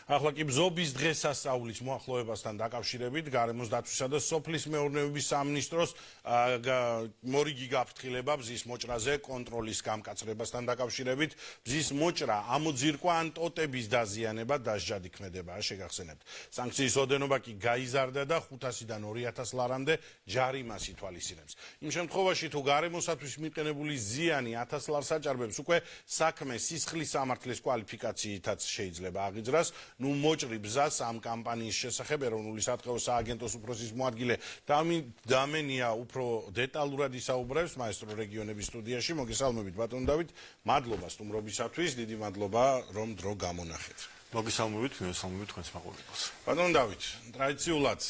ახლა კი ბზობის დღესასწაულის მოახლოებასთან დაკავშირებით გარემოს დაცვისა და სოფლის მეურნეობის სამინისტროს მორიგი გაფრთხილება ბზის მოჭრაზე კონტროლის გამკაცრებასთან დაკავშირებით ბზის მოჭრა ამოძირკვა ან ტოტების დაზიანება დასჯად იქმედება შეგახსენებთ სანქციის ოდენობა კი გაიზარდა და 500-დან 2000 ლარამდე ჯარიმას ითვალისწინებს იმ შემთხვევაში თუ გარემოსათვის მიყენებული ზიანი 1000 ლარს აჭარბებს უკვე საქმე სისხლის სამართლის კვალიფიკაციითაც შეიძლება აღიძრას ნუ მოჭრი ბზას ამ კამპანიის შესახებ ეროვნული სატყეო სააგენტოს უფროსის მოადგილე დამენია უფრო დეტალურად ისაუბრებს მაესტრო რეგიონების სტუდიაში მოგესალმებით ბატონ დავით მადლობა სტუმრობისათვის დიდი მადლობა რომ დრო გამონახეთ მოგესალმებით თქვენს მაყურებელს ბატონ დავით ტრადიციულად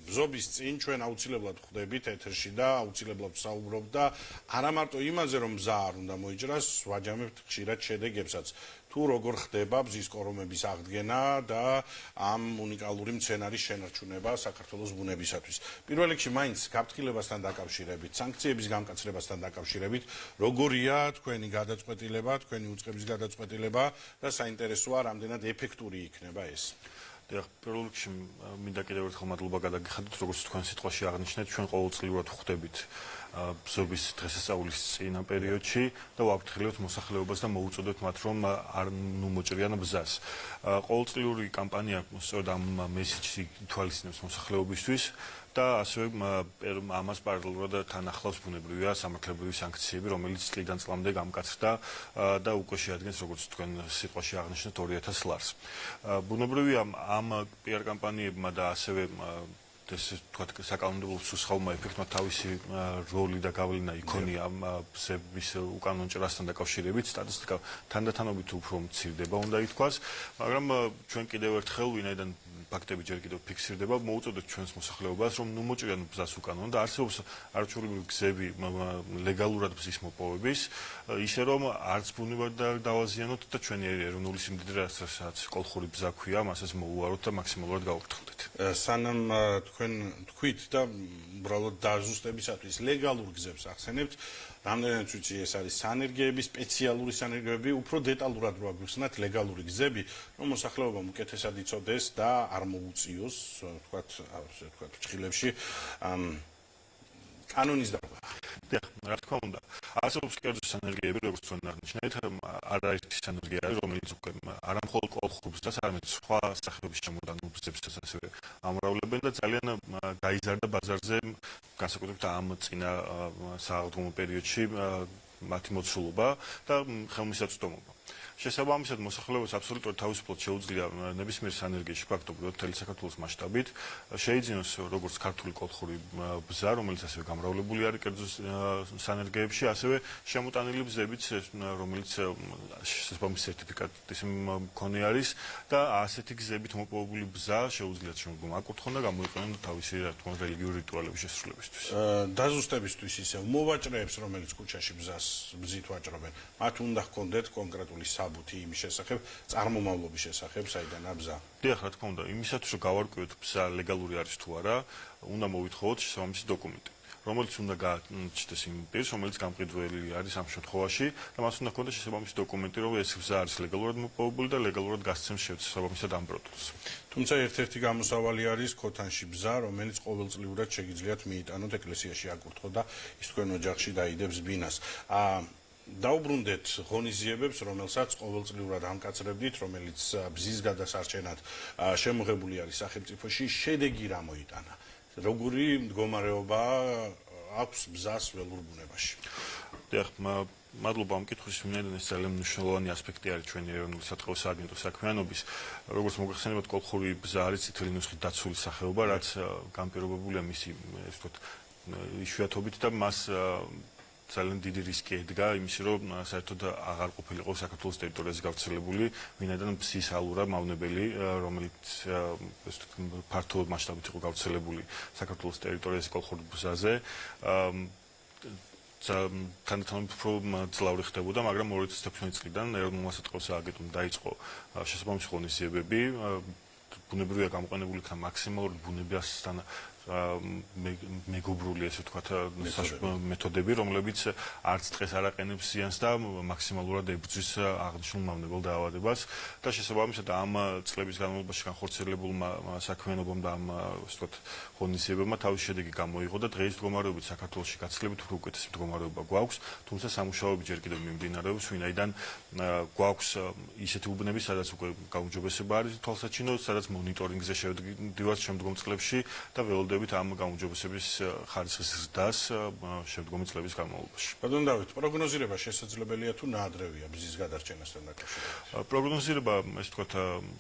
ბზობის წინ ჩვენ აუცილებლად ხვდებით ეთერში და აუცილებლად ვსაუბრობთ და არა მარტო იმაზე რომ ბზა არ უნდა მოიჭრას ვაჯამებთ ხშირად შედეგებსაც თუ როგორ ხდება ბზის კორომების აღდგენა და ამ უნიკალური მცენარის შენარჩუნება საქართველოს ბუნებისათვის პირველ რიგში მაინც გაფრთხილებასთან დაკავშირებით სანქციების გამკაცრებასთან დაკავშირებით როგორია თქვენი გადაწყვეტილება თქვენი უწყების გადაწყვეტილება და საინტერესოა რამდენად ეფექტური იქნება ეს პირველ რიგში მინდა კიდევ ერთხელ მადლობა გადაგიხადოთ როგორც თქვენ სიტყვაში აღნიშნეთ ჩვენ ყოველწლიურად ხვდებით ბზობის დღესასწაულის წინა პერიოდში და ვაფრთხილებთ მოსახლეობას და მოუწოდებთ მათ რომ არ მოჭრიან ბზას ყოველწლიური კამპანია სწორედ ამ მესიჯს ითვალისწინებს მოსახლეობისთვის და ასევე ამას პარალელურად თან ახლავს ბუნებრივია სამართლებრივი სანქციები რომელიც წლიდან წლამდე გამკაცრდა და უკვე შეადგენს როგორც თქვენ სიტყვაში აღნიშნეთ 2000 ლარს ბუნებრივია ამ PR კამპანიებმა და ასევე ეს თქვათ საკანონმდებლო სუსხავმა ეფექტმა თავისი როლი და გავლენა იქონია ამ ბზების უკანონო ჭრასთან დაკავშირებით სტატისტიკა თანდათანობით უფრო მცირდება უნდა ითქვას მაგრამ ჩვენ კიდევ ერთხელ ვინაიდან ფაქტები ჯერ კიდევ ფიქსირდება მოუწოდებთ ჩვენს მოსახლეობას რომ ნუ მოჭრიან ბზას უკანონო და არსებობს არაჩვეულებრივი გზები ლეგალურად ბზის მოპოვების ისე რომ არც ბუნებად დავაზიანოთ და ჩვენი ეროვნული სიმდიდრე რასაც კოლხური ბზა ქვია მასაც მოუაროთ და მაქსიმალურად გავაფრთხილდეთ სანამ თქვენ თქვით და უბრალოდ დაზუსტებისათვის ლეგალურ გზებს ახსენებთ რამდენად ვიცი ეს არის სანერგეები სპეციალური სანერგეები უფრო დეტალურად რო აგვიხსნათ ლეგალური გზები რომ მოსახლეობამ უკეთესად იცოდეს და არ მოუწიოს თქვათ ფრჩხილებში კანონის დარღვევა რა თქმა უნდა არსებობს კერძო სანერგეები როგორც თქვენ აღნიშნეთ არაერთი სანერგეა რომელიც უკვე არა მხოლოდ კოლხურ ბზას არამედ სხვა სახეობის შემოდანილ ბზებსაც ასევე ამრავლებენ და ძალიან გაიზარდა ბაზარზე განსაკუთრებით ამ წინა სააღდგომო პერიოდში მათი მოცულობა და ხელმისაწვდომობა შესაბამისად მოსახლეობას აბსოლუტურად თავისუფლად შეუძლია ნებისმიერ სანერგეში ფაქტობრივად მთელი საქართველოს მასშტაბით შეიძინოს როგორც ქართული კოლხური ბზა რომელიც ასევე გამრავლებული არის კერძო სანერგეებში ასევე შემოტანილი ბზებიც რომელიც შესაბამის სერტიფიკატის მქონე არის და ასეთი გზებით მოპოვებული ბზა შეუძლიათ შემდგომ აკურთხონ და გამოიყენონ თავისი რა თქმა უნდა რელიგიური რიტუალების შესრულებისთვის დაზუსტებისთვის ისევ მოვაჭრეებს რომელიც ქუჩაში ბზით ვაჭრობენ მათ უნდა ჰქონდეთ კონკრეტული საბუთი იმის შესახებ, წარმომავლობის შესახებ, საიდანაა ბზა. დიახ, რა თქმა უნდა, იმისათვის რომ გავარკვიოთ ბზა ლეგალური არის თუ არა, უნდა მოვითხოვოთ შესაბამისი დოკუმენტი, რომელიც უნდა გააჩნდეს იმ პირს, რომელიც გამყიდველი არის ამ შემთხვევაში და მას უნდა ჰქონდეს შესაბამისი დოკუმენტი, რომ ეს ბზა არის ლეგალურად მოპოვებული და ლეგალურად გასცემს შესაბამისად ამ პროდუქტს. თუმცა ერთ-ერთი გამოსავალი არის ქოთანში ბზა, რომელიც ყოველწლიურად შეგიძლიათ მიიტანოთ ეკლესიაში აკურთხოთ და ის თქვენ ოჯახში დაიდებს ბინას. დაუბრუნდეთ ღონისძიებებს, რომელსაც ყოველწლიურად ამკაცრებდით, რომელიც ბზის გადასარჩენად შემოღებული არის სახელმწიფოში, შედეგი რა მოიტანა? როგორი მდგომარეობა აქვს ბზას ველურ ბუნებაში? დიახ, მადლობა ამ კითხვის ვინაიდან ეს ძალიან მნიშვნელოვანი ასპექტი არის ჩვენი ეროვნული სატყეო სააგენტოს საქმიანობის. როგორც მოგეხსენებათ, კოლხური ბზა არის წითელი ნუსხით დაცული სახეობა, რაც განპირობებულია მისი, ეს ვთქვათ, იშვიათობით და მას ძალიან დიდი რისკი ედგა იმისი რომ საერთოდ აღარ ყოფილიყო საქართველოს ტერიტორიაზე გავრცელებული ვინაიდან ბზის ალურა მავნებელი რომელიც ფართო მასშტაბით იყო გავრცელებული საქართველოს ტერიტორიაზე კოლხურ ბზაზე თანდათანობით უფრო ძლავრი ხდებოდა მაგრამ 2016 წლიდან ეროვნულ სასატყეო სააგენტომ დაიწყო შესაბამისი ღონისძიებები ბუნებრივია გამოყენებული იქნა მაქსიმალურად ბუნებასთან მეგობრული ესე ვთქვათ მეთოდები, რომლებიც არც დღეს არ აყენებს ზიანს და მაქსიმალურად ებრძვის აღნიშნულ მავნებელ დაავადებას და შესაბამისად ამ წლების განმავლობაში განხორციელებულმა საქმიანობამ და ამ ასე ვთქვათ ღონისძიებებმა თავის შედეგი გამოიღო და დღეს მდგომარეობით საქართველოში გაცილებით უფრო უკეთესი მდგომარეობა გვაქვს, თუმცა სამუშაოები ჯერ კიდევ მიმდინარეობს, ვინაიდან გვაქვს ისეთი უბნები, სადაც უკვე გაუმჯობესება არის თვალსაჩინო, სადაც მონიტორინგზე შევდივართ შემდგომ წლებში და ველოდებით ამ გაუმჯობესების ხარისხის ზრდას შემდგომი წლების განმავლობაში. ბატონ დავით, პროგნოზირება შესაძლებელია თუ ნაადრევია ბზის გადარჩენასთან დაკავშირებით? პროგნოზირება, ესე ვთქვათ,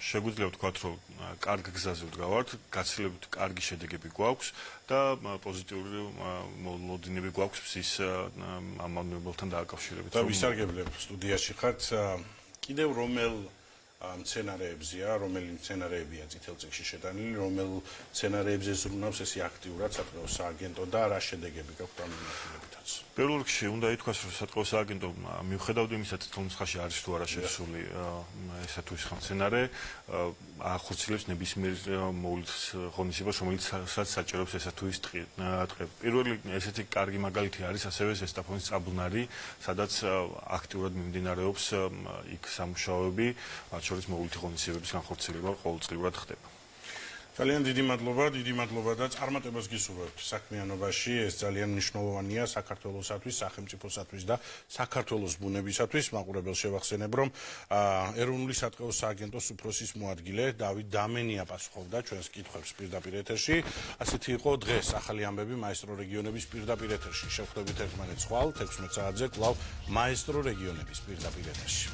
შეგვიძლია ვთქვათ, რომ კარგ გზაზე ვდგავართ, გაცილებით კარგი შედეგები გვაქვს და პოზიტიური მოლოდინები გვაქვს ბზის ამ მავნებელთან დაკავშირებით. და ვისარგებლებ სტუდიაში ხართ, კიდევ რომელ მცენარეებზია, რომელი მცენარეებია წითელ წიგნში შეტანილი, რომელ მცენარეებზე ზრუნავს ესე აქტიურად სატყეო სააგენტო და რა შედეგები გაქვთ ამ მიმართულებითაც? პირველ რიგში უნდა ითქვას, რომ სატყეო სააგენტო მიუხედავად იმისა, წითელ ნუსხაში არის თუ არა შესული ესა თუ ის მცენარე, ახორციელებს ნებისმიერ მოვლით ღონისძიებას, რომელიც საჭიროებს ესა თუ ის ტყე. პირველი ესეთი კარგი მაგალითი არის ასევე ზესტაფონის წაბლნარი, სადაც აქტიურად მიმდინარეობს იქ სამუშაოები, მათ შორის მოვლითი ღონისძიებების განხორციელება ყოველწლიურად ხდება. ძალიან დიდი მადლობა და წარმატებას გისურვებთ საქმიანობაში. ეს ძალიან მნიშვნელოვანია საქართველოსათვის, სახელმწიფოსათვის და საქართველოს ბუნებისათვის. მაყურებელს შევახსენებ, რომ ეროვნული სატყეო სააგენტოს უფროსის მოადგილე დავით დამენია პასუხობდა ჩვენს კითხვებს პირდაპირ ეთერში. ასეთი იყო დღეს ახალი ამბები მაესტრო რეგიონების პირდაპირ ეთერში. შევხვდებით ერთმანეთს ხვალ 16 საათზე კვლავ მაესტრო რეგიონების პირდაპირ ეთერში.